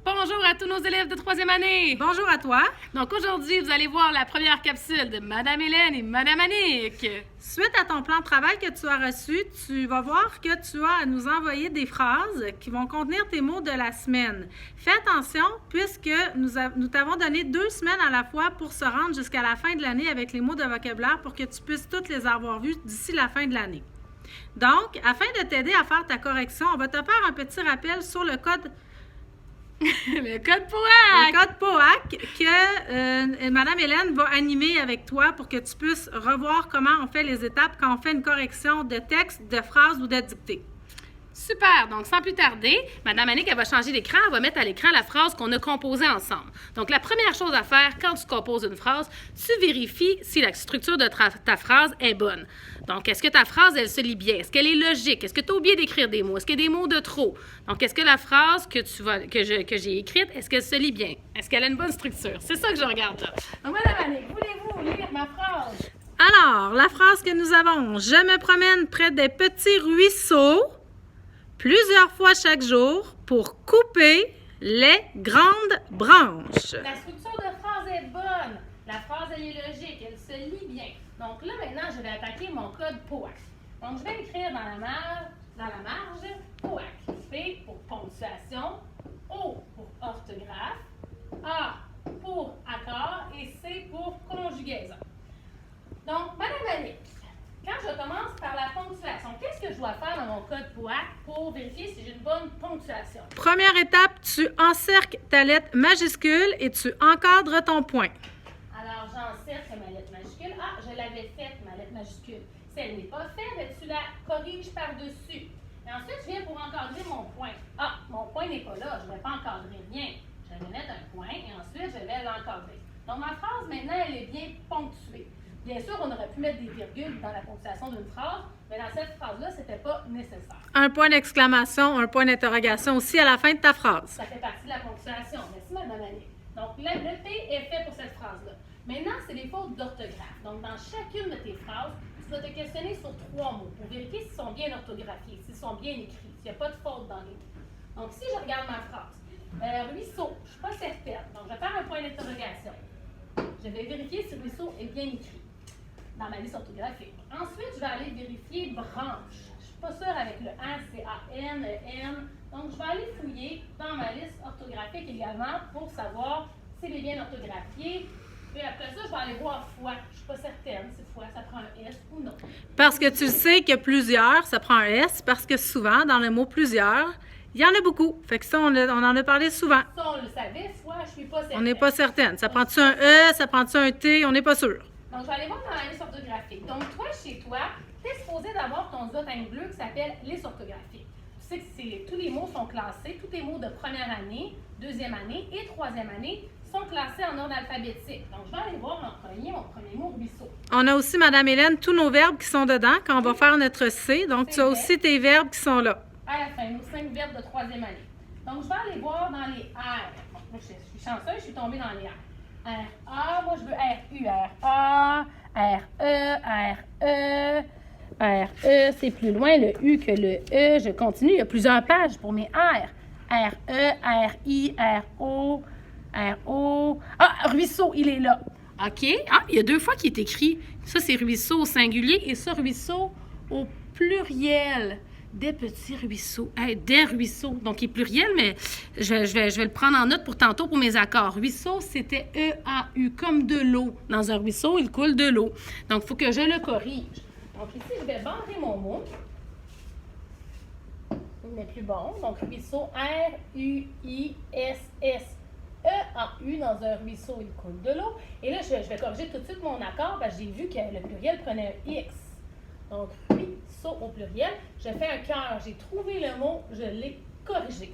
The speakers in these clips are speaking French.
Bonjour à tous nos élèves de 3e année! Bonjour à toi! Donc aujourd'hui, vous allez voir la première capsule de Madame Hélène et Madame Annick. Suite à ton plan de travail que tu as reçu, tu vas voir que tu as à nous envoyer des phrases qui vont contenir tes mots de la semaine. Fais attention puisque nous t'avons donné 2 semaines à la fois pour se rendre jusqu'à la fin de l'année avec les mots de vocabulaire pour que tu puisses toutes les avoir vus d'ici la fin de l'année. Donc, afin de t'aider à faire ta correction, on va te faire un petit rappel sur le code Le code POAC! Le code POAC que Mme Hélène va animer avec toi pour que tu puisses revoir comment on fait les étapes quand on fait une correction de texte, de phrase ou de dictée. Super! Donc, sans plus tarder, Madame Annick, elle va changer d'écran. Elle va mettre à l'écran la phrase qu'on a composée ensemble. Donc, la première chose à faire quand tu composes une phrase, tu vérifies si la structure de ta phrase est bonne. Donc, est-ce que ta phrase, elle se lit bien? Est-ce qu'elle est logique? Est-ce que tu as oublié d'écrire des mots? Est-ce qu'il y a des mots de trop? Donc, est-ce que la phrase que j'ai écrite, est-ce qu'elle se lit bien? Est-ce qu'elle a une bonne structure? C'est ça que je regarde là. Donc, Madame Annick, voulez-vous lire ma phrase? Alors, la phrase que nous avons, « Je me promène près des petits ruisseaux plusieurs fois chaque jour pour couper les grandes branches. » La structure de phrase est bonne. La phrase, elle est logique. Elle se lit bien. Donc là, maintenant, je vais attaquer mon code POAC. Donc, je vais écrire dans la marge POAC. P pour ponctuation, O pour orthographe, A pour accord et C pour conjugaison. Donc, Madame Annick, quand je commence par la ponctuation, qu'est-ce que je dois faire dans mon code POAC pour vérifier si j'ai une bonne ponctuation? Première étape, tu encercles ta lettre majuscule et tu encadres ton point. Alors, j'encercle ma lettre majuscule. Ah, je l'avais faite, ma lettre majuscule. Si elle n'est pas faite, tu la corriges par-dessus. Et ensuite, je viens pour encadrer mon point. Ah, mon point n'est pas là. Je ne vais pas encadrer rien. Je vais mettre un point et ensuite, je vais l'encadrer. Donc, ma phrase, maintenant, elle est bien ponctuée. Bien sûr, on aurait pu mettre des virgules dans la ponctuation d'une phrase, mais dans cette phrase-là, ce n'était pas nécessaire. Un point d'exclamation, un point d'interrogation aussi à la fin de ta phrase. Ça fait partie de la ponctuation. Merci, Mme Annick. Donc, le P est fait pour cette phrase-là. Maintenant, c'est les fautes d'orthographe. Donc, dans chacune de tes phrases, tu vas te questionner sur 3 mots pour vérifier s'ils sont bien orthographiés, s'ils sont bien écrits, s'il n'y a pas de faute dans les mots. Donc, si je regarde ma phrase, ruisseau, je ne suis pas certaine. Donc, je vais faire un point d'interrogation. Je vais vérifier si ruisseau est bien écrit dans ma liste orthographique. Ensuite, je vais aller vérifier branche. Je ne suis pas sûre avec le N, C-A-N, le N. Donc, je vais aller fouiller dans ma liste orthographique également pour savoir s'il est bien orthographié. Puis après ça, je vais aller voir fois. Je ne suis pas certaine si fois, ça prend un S ou non. Parce que tu sais que plusieurs, ça prend un S, parce que souvent, dans le mot plusieurs, il y en a beaucoup. Fait que ça, on en a parlé souvent. Ça, on le savait, fois, je ne suis pas certaine. On n'est pas certaine. Ça prend-tu un E, ça prend-tu un T, on n'est pas sûr. Donc, je vais aller voir dans la liste orthographique. Donc, toi, chez toi, tu es supposé d'avoir ton zotine bleu qui s'appelle liste orthographique. Tu sais que tous les mots sont classés, tous les mots de première année, deuxième année et troisième année sont classés en ordre alphabétique. Donc, je vais aller voir mon premier mot, ruisseau. On a aussi, Mme Hélène, tous nos verbes qui sont dedans quand on va faire notre C. Donc, tu as aussi tes verbes qui sont là. À la fin, nos 5 verbes de troisième année. Donc, je vais aller voir dans les R. Bon, moi, je suis chanceuse, je suis tombée dans les R. R-A, moi je veux R-U, R-A, R-E, R-E, R-E, c'est plus loin le U que le E. Je continue, il y a plusieurs pages pour mes R. R-E, R-I, R-O, R-O. Ah, ruisseau, il est là. OK. Ah, il y a 2 fois qu'il est écrit. Ça, c'est ruisseau au singulier et ça, ruisseau au pluriel. Des petits ruisseaux. Des ruisseaux. Donc, il est pluriel, mais je vais le prendre en note pour tantôt pour mes accords. Ruisseau, c'était E-A-U, comme de l'eau. Dans un ruisseau, il coule de l'eau. Donc, il faut que je le corrige. Donc, ici, je vais barrer mon mot. Il n'est plus bon. Donc, ruisseau, R-U-I-S-S. E-A-U, dans un ruisseau, il coule de l'eau. Et là, je vais corriger tout de suite mon accord parce que j'ai vu que le pluriel prenait un X. Donc, ruisseau au pluriel. Je fais un cœur. J'ai trouvé le mot, je l'ai corrigé.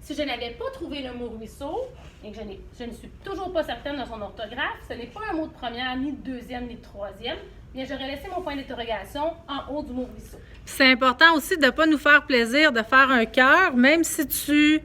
Si je n'avais pas trouvé le mot ruisseau et que je ne suis toujours pas certaine de son orthographe, ce n'est pas un mot de première, ni de deuxième, ni de troisième, bien, j'aurais laissé mon point d'interrogation en haut du mot ruisseau. C'est important aussi de ne pas nous faire plaisir de faire un cœur, même si tu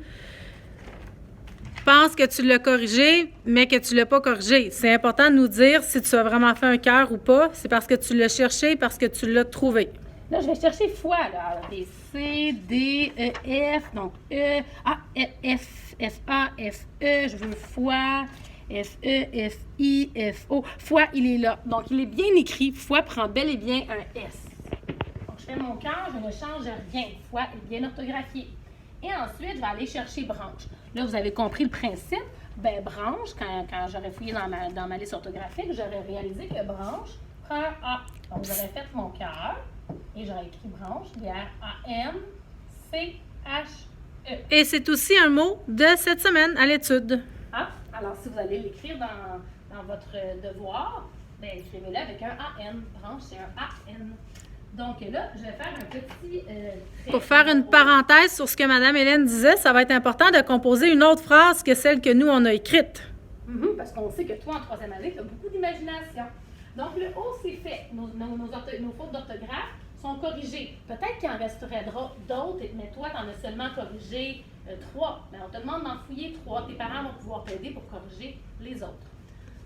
penses que tu l'as corrigé, mais que tu ne l'as pas corrigé. C'est important de nous dire si tu as vraiment fait un cœur ou pas. C'est parce que tu l'as cherché, parce que tu l'as trouvé. Là, je vais chercher fois, là. Alors, des C, D, E, F, donc E, A, F, F, A, F, E, je veux fois, F, E, F, I, F, O. Fois, il est là. Donc, il est bien écrit. Fois prend bel et bien un S. Donc, je fais mon cœur, je ne change rien. Fois est bien orthographié. Et ensuite, je vais aller chercher branche. Là, vous avez compris le principe. Ben, branche, quand j'aurais fouillé dans ma liste orthographique, j'aurais réalisé que branche prend un A. Donc, j'aurais fait mon cœur et j'aurais écrit branche, B-R-A-N-C-H-E. Et c'est aussi un mot de cette semaine à l'étude. Ah, alors si vous allez l'écrire dans votre devoir, ben, écrivez-le avec un A-N. Branche, c'est un A-N. Donc là, je vais faire un petit trait. Pour faire une parenthèse sur ce que Mme Hélène disait, ça va être important de composer une autre phrase que celle que nous, on a écrite. Parce qu'on sait que toi, en troisième année, tu as beaucoup d'imagination. Donc, le O, c'est fait. Nos fautes d'orthographe sont corrigées. Peut-être qu'il en resterait d'autres, mais toi, tu en as seulement corrigé 3. Mais on te demande d'en fouiller 3. Tes parents vont pouvoir t'aider pour corriger les autres.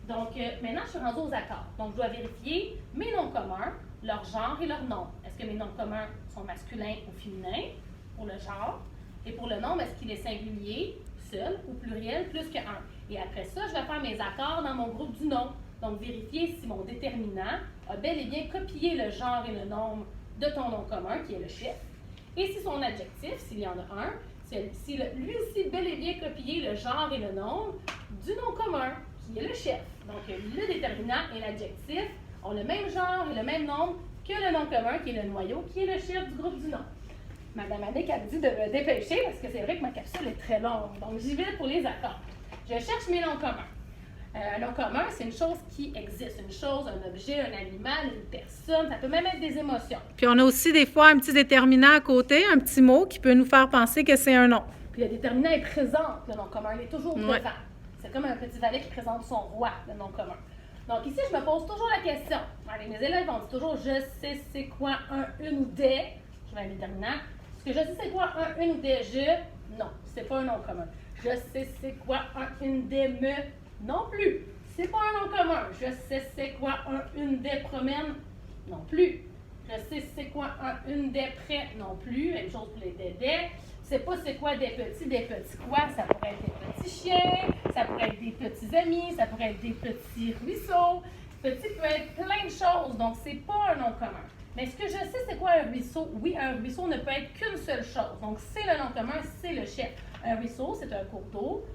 Donc, maintenant, je suis rendue aux accords. Donc, je dois vérifier mes noms communs, leur genre et leur nombre. Est-ce que mes noms communs sont masculins ou féminins pour le genre? Et pour le nombre, est-ce qu'il est singulier, seul ou pluriel plus que 1? Et après ça, je vais faire mes accords dans mon groupe du nom. Donc, vérifier si mon déterminant a bel et bien copié le genre et le nombre de ton nom commun, qui est le chef. Et si son adjectif, s'il y en a un, si lui aussi bel et bien copié le genre et le nombre du nom commun, qui est le chef. Donc, le déterminant et l'adjectif ont le même genre et le même nombre que le nom commun, qui est le noyau, qui est le chef du groupe du nom. Madame Annick a dit de me dépêcher parce que c'est vrai que ma capsule est très longue. Donc, j'y vais pour les accords. Je cherche mes noms communs. Un nom commun, c'est une chose qui existe. Une chose, un objet, un animal, une personne. Ça peut même être des émotions. Puis on a aussi des fois un petit déterminant à côté, un petit mot qui peut nous faire penser que c'est un nom. Puis le déterminant est présent, le nom commun. Il est toujours devant. C'est comme un petit valet qui présente son roi, le nom commun. Donc ici, je me pose toujours la question. Allez, mes élèves vont dire toujours « je sais c'est quoi un, une ou des ». Je mets un déterminant. Est-ce que je sais c'est quoi un, une ou des je? Non, c'est pas un nom commun. Je sais c'est quoi un, une des me? Non plus. C'est pas un nom commun. Je sais c'est quoi un, une des promène? Non plus. Je sais c'est quoi un, une des prêts? Non plus. Même chose pour les des. Je sais pas c'est quoi des petits quoi? Ça pourrait être des petits chiens, ça pourrait être des petits amis, ça pourrait être des petits ruisseaux. Petit peut être plein de choses, donc c'est pas un nom commun. Mais ce que je sais, c'est quoi un ruisseau? Oui, un ruisseau ne peut être qu'une seule chose. Donc, c'est le nom commun, c'est le chef. Un ruisseau, c'est un cours d'eau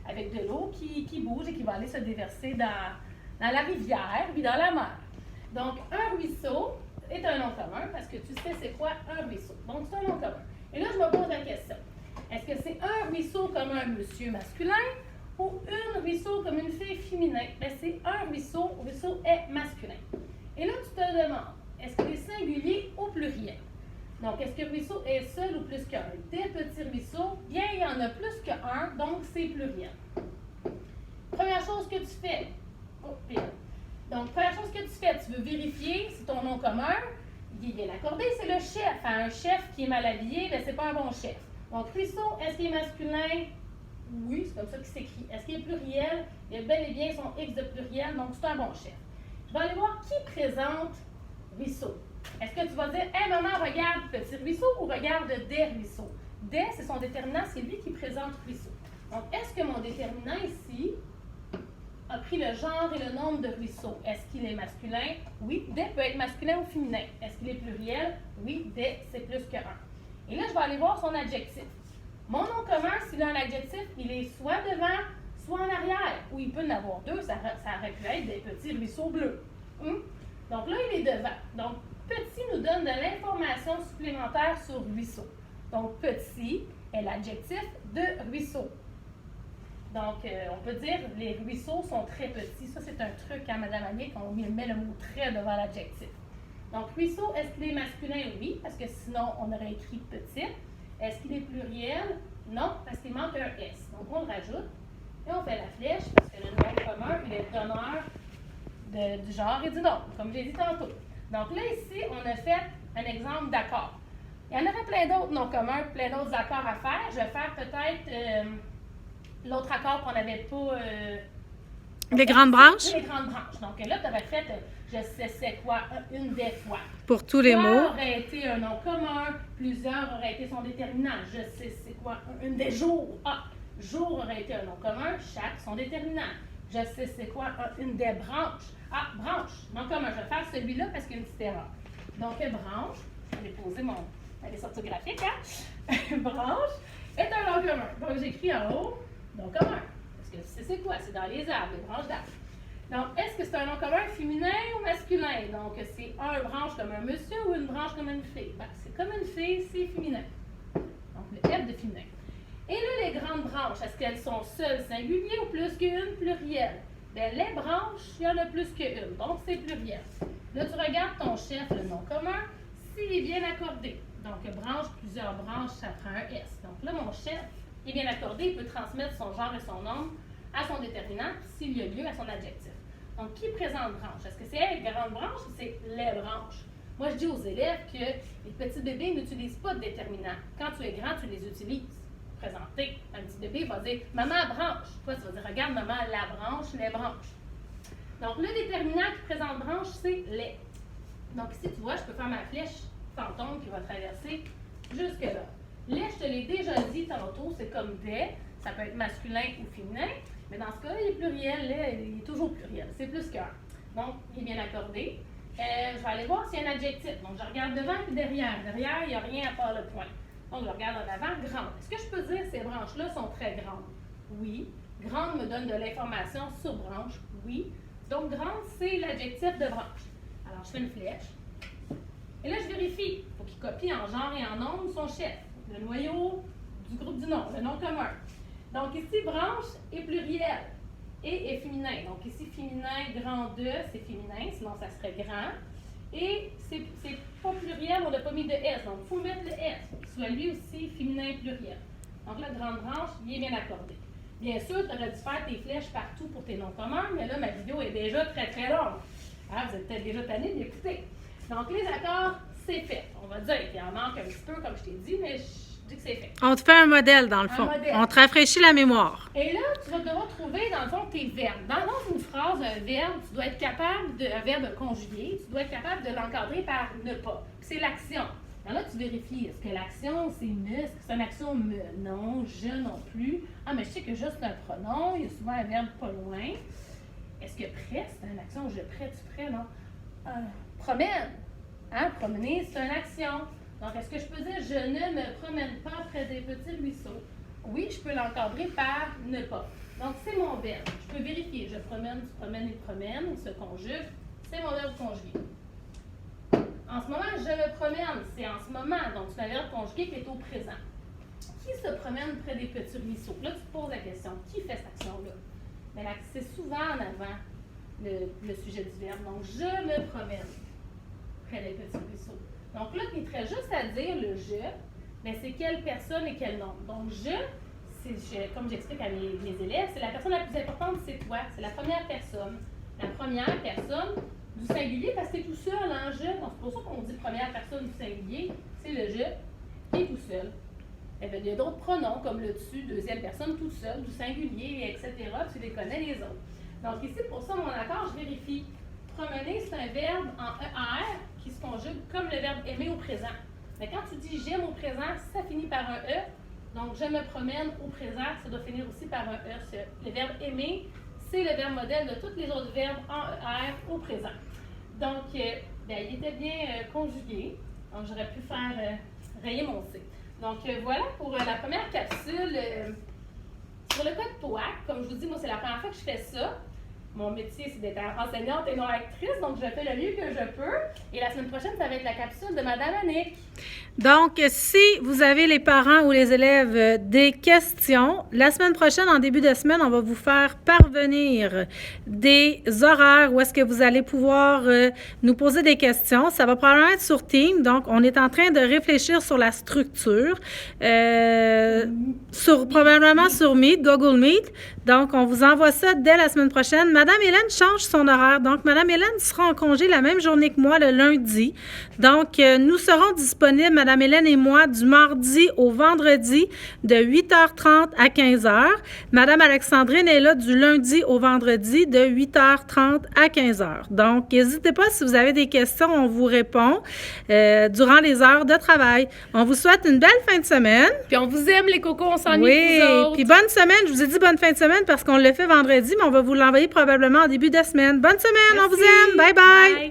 avec de l'eau qui bouge et qui va aller se déverser dans la rivière puis dans la mer. Donc, un ruisseau est un nom commun parce que tu sais c'est quoi un ruisseau. Donc, c'est un nom commun. Et là, je me pose la question. Est-ce que c'est un ruisseau comme un monsieur masculin ou une ruisseau comme une fille féminin? Bien, c'est un ruisseau est masculin. Et là, tu te demandes, est-ce qu'il est singulier ou pluriel? Donc, est-ce que ruisseau est seul ou plus qu'un? Des petits ruisseaux, bien, il y en a plus qu'un, donc c'est pluriel. Première chose que tu fais, donc, première chose que tu fais, tu veux vérifier si ton nom commun, il est bien accordé, c'est le chef. Un chef qui est mal habillé, bien, c'est pas un bon chef. Donc, ruisseau, est-ce qu'il est masculin? Oui, c'est comme ça qu'il s'écrit. Est-ce qu'il est pluriel? Il y a bel et bien son X de pluriel, donc c'est un bon chef. Je vais aller voir qui présente ruisseau. Est-ce que tu vas dire, hey maman, regarde petit ruisseau ou regarde des ruisseaux? Des, c'est son déterminant, c'est lui qui présente ruisseau. Donc, est-ce que mon déterminant ici a pris le genre et le nombre de ruisseaux? Est-ce qu'il est masculin? Oui, des peut être masculin ou féminin. Est-ce qu'il est pluriel? Oui, des, c'est plus que 1. Et là, je vais aller voir son adjectif. Mon nom commun, s'il a un adjectif, il est soit devant, soit en arrière. Ou il peut en avoir deux, ça aurait pu être des petits ruisseaux bleus. Donc là, il est devant. Donc, petit nous donne de l'information supplémentaire sur ruisseau. Donc, petit est l'adjectif de ruisseau. Donc, on peut dire les ruisseaux sont très petits. Ça, c'est un truc à Mme Annick, on met le mot très devant l'adjectif. Donc, ruisseau, est-ce qu'il est masculin? Oui, parce que sinon, on aurait écrit petit. Est-ce qu'il est pluriel? Non, parce qu'il manque un S. Donc, on le rajoute et on fait la flèche parce que le nom commun, il est donneur du genre et du nombre, comme j'ai dit tantôt. Donc là, ici, on a fait un exemple d'accord. Il y en aurait plein d'autres noms communs, plein d'autres accords à faire. Je vais faire peut-être l'autre accord qu'on n'avait pas... Les grandes branches? Les grandes branches. Donc là, tu aurais fait, je sais c'est quoi, une des fois. Pour tous les mots. Aurait été un nom commun, plusieurs auraient été son déterminant. Je sais c'est quoi, une des jours. Ah, jour aurait été un nom commun, chaque son déterminant. Je sais c'est quoi, une des branches. Ah, branche, nom commun. Je vais faire celui-là parce qu'il y a une petite erreur. Donc, branche, je vais poser mon dessin orthographique, hein? Branche est un nom commun. Donc, j'écris en haut, nom commun. Parce que c'est quoi? C'est dans les arbres, les branches d'arbres. Donc, est-ce que c'est un nom commun féminin ou masculin? Donc, c'est un branche comme un monsieur ou une branche comme une fille? Ben, c'est comme une fille, c'est féminin. Donc, le F de féminin. Et là, les grandes branches, est-ce qu'elles sont seules, singuliers ou plus qu'une, pluriel? Bien, les branches, il y en a plus qu'une, donc c'est pluriel. Là, tu regardes ton chef, le nom commun, s'il est bien accordé. Donc, branche, plusieurs branches, ça prend un S. Donc là, mon chef est bien accordé, il peut transmettre son genre et son nombre à son déterminant, s'il y a lieu, à son adjectif. Donc, qui présente branche? Est-ce que c'est les grandes branches ou c'est les branches? Moi, je dis aux élèves que les petits bébés n'utilisent pas de déterminant. Quand tu es grand, tu les utilises. Présenter. Un petit bébé va dire « Maman, branche ». Toi, tu vas dire « Regarde, maman, la branche, les branches ». Donc, le déterminant qui présente branche, c'est les. Donc, ici, tu vois, je peux faire ma flèche fantôme qui va traverser jusque-là. Les, je te l'ai déjà dit tantôt, c'est comme des. Ça peut être masculin ou féminin. Mais dans ce cas-là, il est pluriel. Là, il est toujours pluriel. C'est plus qu'un. Donc, il est bien accordé. Je vais aller voir s'il y a un adjectif. Donc, je regarde devant et derrière. Derrière, il n'y a rien à part le point. Donc, je regarde en avant, grande. Est-ce que je peux dire que ces branches-là sont très grandes? Oui. Grande me donne de l'information sur branche? Oui. Donc, grande, c'est l'adjectif de branche. Alors, je fais une flèche. Et là, je vérifie. Il faut qu'il copie en genre et en nombre son chef. Le noyau du groupe du nom, le nom commun. Donc, ici, branche est pluriel et est féminin. Donc, ici, féminin, grand 2, c'est féminin, sinon ça serait grand. Et c'est pas pluriel, on n'a pas mis de S. Donc, il faut mettre le S pour qu'il soit lui aussi féminin pluriel. Donc, la grande branche, il est bien accordé. Bien sûr, tu aurais dû faire tes flèches partout pour tes noms communs, mais là, ma vidéo est déjà très, très longue. Ah, vous êtes peut-être déjà tanné d'écouter. Donc, les accords, c'est fait. On va dire qu'il en manque un petit peu, comme je t'ai dit, mais je dis que c'est fait. On te fait un modèle, dans le fond. On te rafraîchit la mémoire. Et là, tu vas devoir trouver, dans le fond, tes verbes. Dans une phrase, un verbe, tu dois être capable un verbe conjugué, tu dois être capable de l'encadrer par ne pas. Puis c'est l'action. Alors là, tu vérifies, est-ce que l'action, c'est me? Est-ce que c'est une action me? Non, je non plus. Ah, mais je sais que je, c'est un pronom. Il y a souvent un verbe pas loin. Est-ce que prêt, c'est une action? Je prêt, tu prêt, non? Promène. Hein? Promener, c'est une action. Donc, est-ce que je peux dire « Je ne me promène pas près des petits ruisseaux ». Oui, je peux l'encadrer par « ne pas ». Donc, c'est mon verbe. Je peux vérifier. Je promène, tu promènes, il promène. Il se conjugue. C'est mon verbe conjugué. En ce moment, je me promène. C'est en ce moment. Donc, c'est un verbe conjugué qui est au présent. Qui se promène près des petits ruisseaux? Là, tu te poses la question. Qui fait cette action-là? Bien, c'est souvent en avant le sujet du verbe. Donc, je me promène près des petits ruisseaux. Donc là, il serait juste à dire le « je », mais c'est quelle personne et quel nombre. Donc, comme j'explique à mes élèves, c'est la personne la plus importante, c'est toi. C'est la première personne. La première personne du singulier, parce que c'est tout seul, hein, « je ». Donc, c'est pour ça qu'on dit première personne du singulier, c'est le « je » qui est tout seul. Eh bien, il y a d'autres pronoms, comme le « tu », deuxième personne, tout seul, du singulier, etc. Tu les connais, les autres. Donc, ici, pour ça, mon accord, je vérifie. Promener, c'est un verbe en ER qui se conjugue comme le verbe aimer au présent. Mais quand tu dis j'aime au présent, ça finit par un E. Donc, je me promène au présent, ça doit finir aussi par un E. Le verbe aimer, c'est le verbe modèle de tous les autres verbes en ER au présent. Donc, il était bien conjugué. Donc, j'aurais pu faire rayer mon C. Donc, voilà pour la première capsule sur le code POAC. Comme je vous dis, moi, c'est la première fois que je fais ça. Mon métier, c'est d'être enseignante et non actrice, donc je fais le mieux que je peux. Et la semaine prochaine, ça va être la capsule de Madame Annick. Donc, si vous avez les parents ou les élèves des questions, la semaine prochaine, en début de semaine, on va vous faire parvenir des horaires où est-ce que vous allez pouvoir nous poser des questions. Ça va probablement être sur Teams, donc on est en train de réfléchir sur la structure, probablement sur Meet, Google Meet. Donc, on vous envoie ça dès la semaine prochaine. Madame Hélène change son horaire. Donc, Madame Hélène sera en congé la même journée que moi, le lundi. Donc, nous serons disponibles, Madame Hélène et moi, du mardi au vendredi de 8h30 à 15h. Madame Alexandrine est là du lundi au vendredi de 8h30 à 15h. Donc, n'hésitez pas si vous avez des questions, on vous répond durant les heures de travail. On vous souhaite une belle fin de semaine. Puis on vous aime, les cocos, on s'ennuie Oui, de vous autres. puis bonne semaine. Je vous ai dit bonne fin de semaine parce qu'on le fait vendredi, mais on va vous l'envoyer probablement en début de semaine. Bonne semaine, Merci. on vous aime. Bye bye.